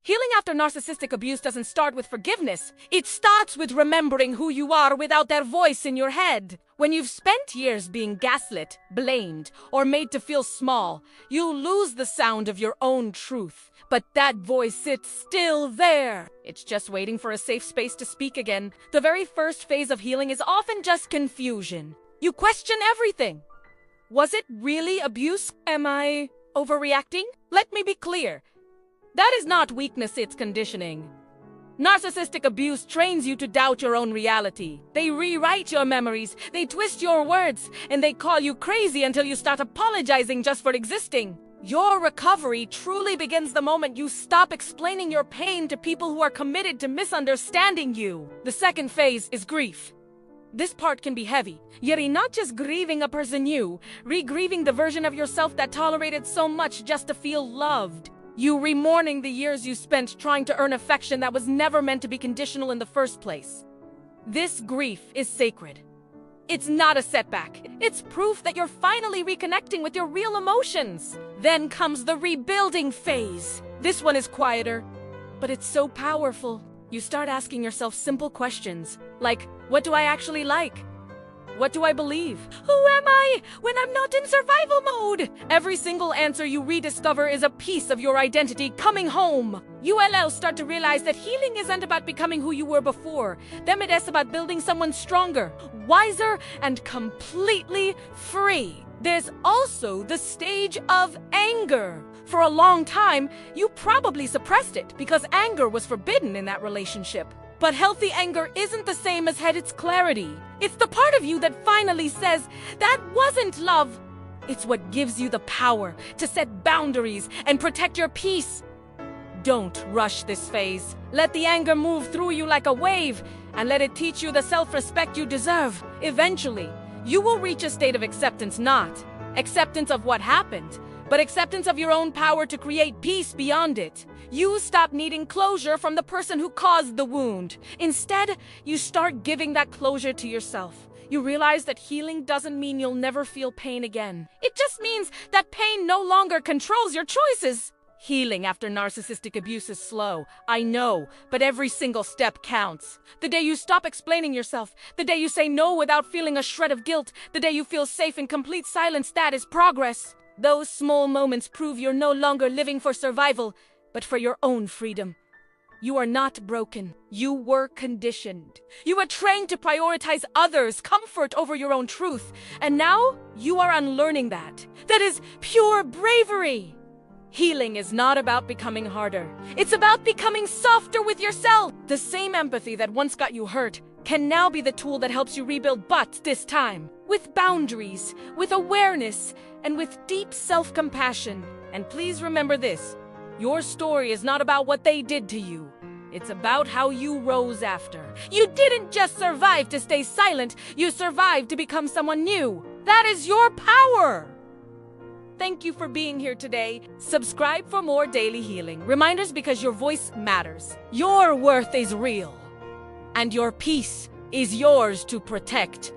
Healing after narcissistic abuse doesn't start with forgiveness. It starts with remembering who you are without that voice in your head. When you've spent years being gaslit, blamed, or made to feel small, you lose the sound of your own truth. But that voice, it's still there. It's just waiting for a safe space to speak again. The very first phase of healing is often just confusion. You question everything. Was it really abuse? Am I overreacting? Let me be clear. That is not weakness, it's conditioning. Narcissistic abuse trains you to doubt your own reality. They rewrite your memories, they twist your words, and they call you crazy until you start apologizing just for existing. Your recovery truly begins the moment you stop explaining your pain to people who are committed to misunderstanding you. The second phase is grief. This part can be heavy. You're not just grieving a person new, re-grieving the version of yourself that tolerated so much just to feel loved. You re-mourning the years you spent trying to earn affection that was never meant to be conditional in the first place. This grief is sacred. It's not a setback. It's proof that you're finally reconnecting with your real emotions. Then comes the rebuilding phase. This one is quieter, but it's so powerful. You start asking yourself simple questions, like, what do I actually like? What do I believe? Who am I when I'm not in survival mode? Every single answer you rediscover is a piece of your identity coming home. ULL start to realize that healing isn't about becoming who you were before. Then it is about building someone stronger, wiser, and completely free. There's also the stage of anger. For a long time, you probably suppressed it because anger was forbidden in that relationship. But healthy anger isn't the same as Hedit's clarity. It's the part of you that finally says, that wasn't love. It's what gives you the power to set boundaries and protect your peace. Don't rush this phase. Let the anger move through you like a wave, and let it teach you the self-respect you deserve. Eventually, you will reach a state of acceptance, not acceptance of what happened, but acceptance of your own power to create peace beyond it. You stop needing closure from the person who caused the wound. Instead, you start giving that closure to yourself. You realize that healing doesn't mean you'll never feel pain again. It just means that pain no longer controls your choices. Healing after narcissistic abuse is slow, I know, but every single step counts. The day you stop explaining yourself, the day you say no without feeling a shred of guilt, the day you feel safe in complete silence, that is progress. Those small moments prove you're no longer living for survival, but for your own freedom. You are not broken. You were conditioned. You were trained to prioritize others' comfort over your own truth. And now, you are unlearning that. That is pure bravery. Healing is not about becoming harder. It's about becoming softer with yourself. The same empathy that once got you hurt can now be the tool that helps you rebuild, but this time, with boundaries, with awareness, and with deep self-compassion. And please remember this. Your story is not about what they did to you. It's about how you rose after. You didn't just survive to stay silent. You survived to become someone new. That is your power. Thank you for being here today. Subscribe for more daily healing reminders because your voice matters. Your worth is real. And your peace is yours to protect.